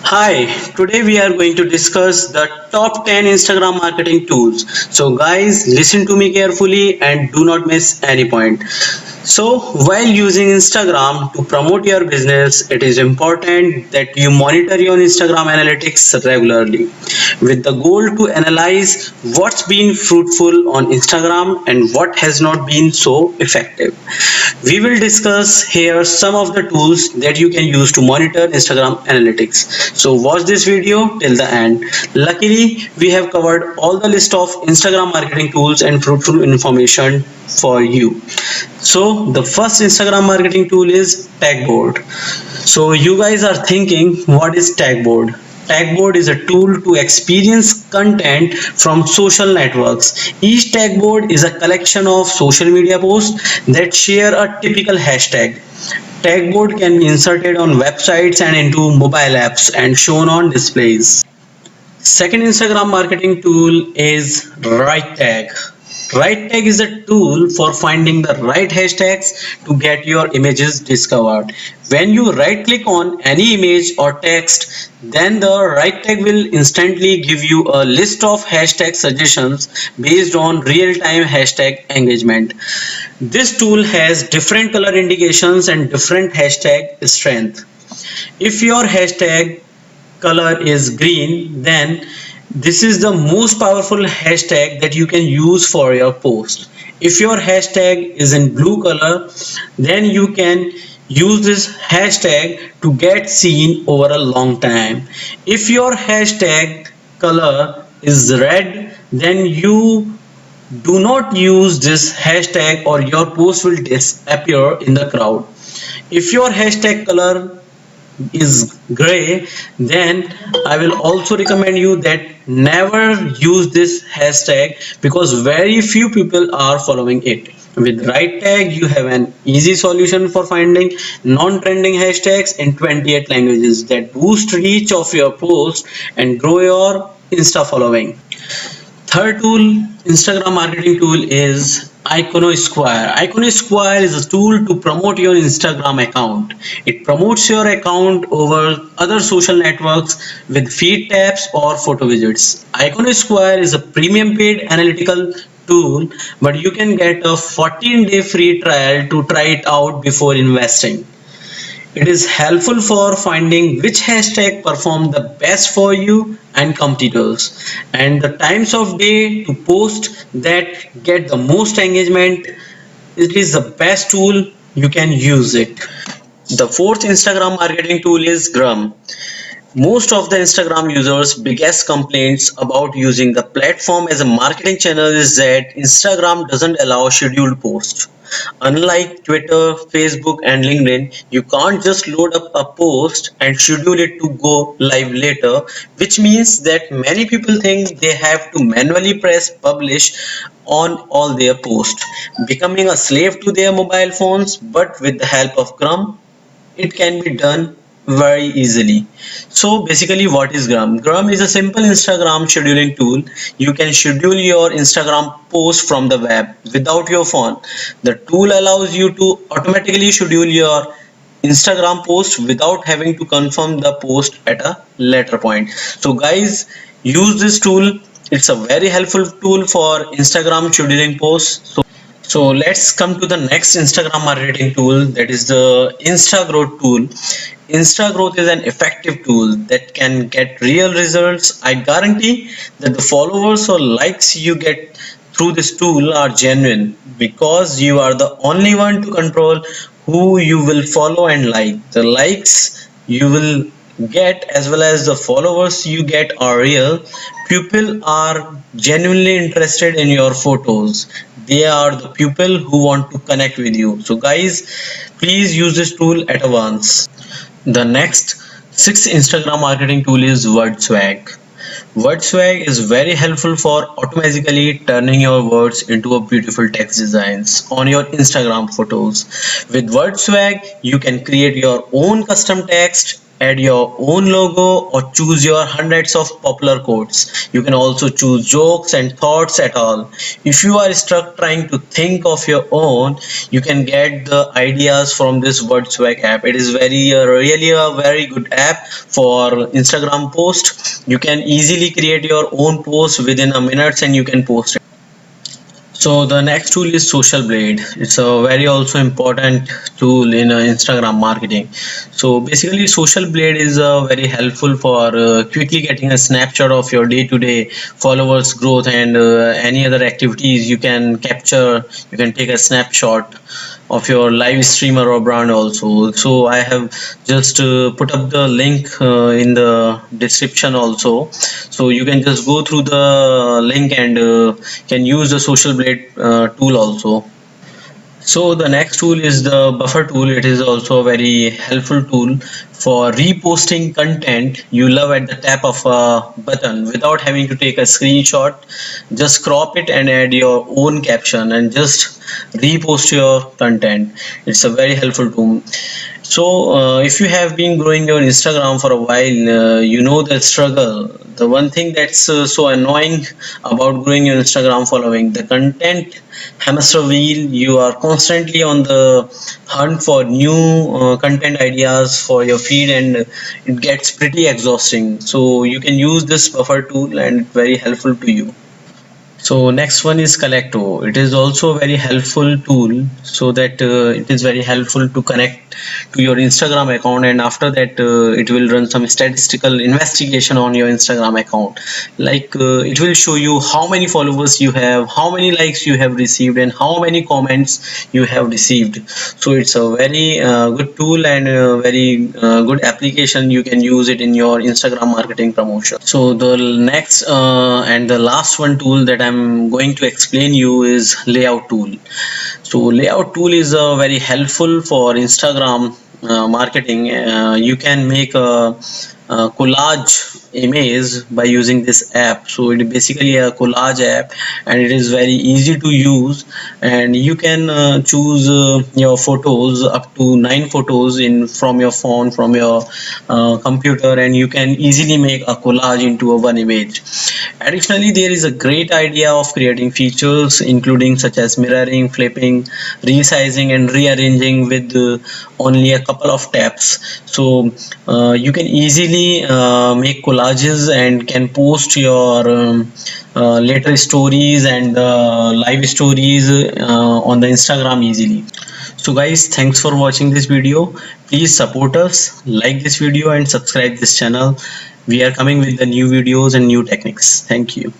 Hi, today we are going to discuss the top 10 Instagram marketing tools. So, guys, listen to me carefully and do not miss any point. So, while using Instagram to promote your business, it is important that you monitor your Instagram analytics regularly with the goal to analyze what's been fruitful on Instagram and what has not been so effective. We will discuss here some of the tools that you can use to monitor Instagram analytics. So watch this video till the end. Luckily, we have covered all the list of Instagram marketing tools and fruitful information for you. So the first Instagram marketing tool is Tagboard. So you guys are thinking, what is Tagboard? Tagboard is a tool to experience content from social networks. Each tagboard is a collection of social media posts that share a typical hashtag. Tagboard can be inserted on websites and into mobile apps and shown on displays. Second Instagram marketing tool is Right Tag. Right Tag is a tool for finding the right hashtags to get your images discovered. When you right click on any image or text, then the Right Tag will instantly give you a list of hashtag suggestions based on real-time hashtag engagement. This tool has different color indications and different hashtag strength. If your hashtag color is green, then this is the most powerful hashtag that you can use for your post. If your hashtag is in blue color, then you can use this hashtag to get seen over a long time. If your hashtag color is red, then you do not use this hashtag or your post will disappear in the crowd. If your hashtag color is gray, then I will also recommend you that never use this hashtag because very few people are following it. With Right Tag, you have an easy solution for finding non-trending hashtags in 28 languages that boost reach of your post and grow your Insta following. Third tool, Instagram marketing tool is Iconosquare. Iconosquare is a tool to promote your Instagram account. It promotes your account over other social networks with feed tabs or photo widgets. Iconosquare is a premium paid analytical tool, but you can get a 14-day free trial to try it out before investing. It is helpful for finding which hashtag perform the best for you and competitors and the times of day to post that get the most engagement. It is the best tool, you can use it. The fourth Instagram marketing tool is Grum. Most of the Instagram users' biggest complaints about using the platform as a marketing channel is that Instagram doesn't allow scheduled posts. Unlike Twitter, Facebook, and LinkedIn, you can't just load up a post and schedule it to go live later, which means that many people think they have to manually press publish on all their posts, becoming a slave to their mobile phones. But with the help of Grum, it can be done very easily. So basically, what is Gram? Gram is a simple Instagram scheduling tool. You can schedule your Instagram post from the web without your phone. The tool allows you to automatically schedule your Instagram post without having to confirm the post at a later point. So guys, use this tool. It's a very helpful tool for Instagram scheduling posts. So let's come to the next Instagram marketing tool, that is the Instagrowth tool. Instagrowth is an effective tool that can get real results. I guarantee that the followers or likes you get through this tool are genuine because you are the only one to control who you will follow and like. The likes you will get as well as the followers you get are real. People are genuinely interested in your photos. They are the people who want to connect with you. So guys, please use this tool at once. The next sixth Instagram marketing tool is WordSwag. WordSwag is very helpful for automatically turning your words into a beautiful text designs on your Instagram photos. With WordSwag, you can create your own custom text add your own logo or choose your hundreds of popular quotes. You can also choose jokes and thoughts at all. If you are stuck trying to think of your own, you can get the ideas from this Wordswag app. It is really a very good app for Instagram post. You can easily create your own post within a minute and you can post it. So the next tool is Social Blade. It's a very also important tool in Instagram marketing. So basically, Social Blade is very helpful for quickly getting a snapshot of your day-to-day followers growth and any other activities you can capture. You can take a snapshot of your live streamer or brand also. So I have just put up the link in the description also, so you can just go through the link and can use the Social Blade tool also. So the next tool is the buffer tool. It is also a very helpful tool for reposting content you love at the tap of a button without having to take a screenshot. Just crop it and add your own caption and just repost your content. It's a very helpful tool. So if you have been growing your Instagram for a while, you know the struggle. The one thing that's so annoying about growing your Instagram following, the content hamster wheel. You are constantly on the hunt for new content ideas for your feed, and it gets pretty exhausting. So you can use this buffer tool and it's very helpful to you. So next one is Collecto. It is also a very helpful tool, so that it is very helpful to connect to your Instagram account, and after that it will run some statistical investigation on your Instagram account. Like it will show you how many followers you have, how many likes you have received, and how many comments you have received. So it's a very good tool and a very good application. You can use it in your Instagram marketing promotion. So the next and the last one tool that I'm going to explain you is layout tool. So layout tool is very helpful for Instagram marketing. You can make a collage image by using this app. So it is basically a collage app and it is very easy to use, and you can choose your photos, up to 9 photos in from your phone, from your computer, and you can easily make a collage into a one image. Additionally, there is a great idea of creating features including such as mirroring, flipping, resizing and rearranging with only a couple of taps. So you can easily make collages and can post your later stories and live stories on the Instagram easily. So guys, thanks for watching this video. Please support us, like this video and subscribe this channel. We are coming with the new videos and new techniques. Thank you.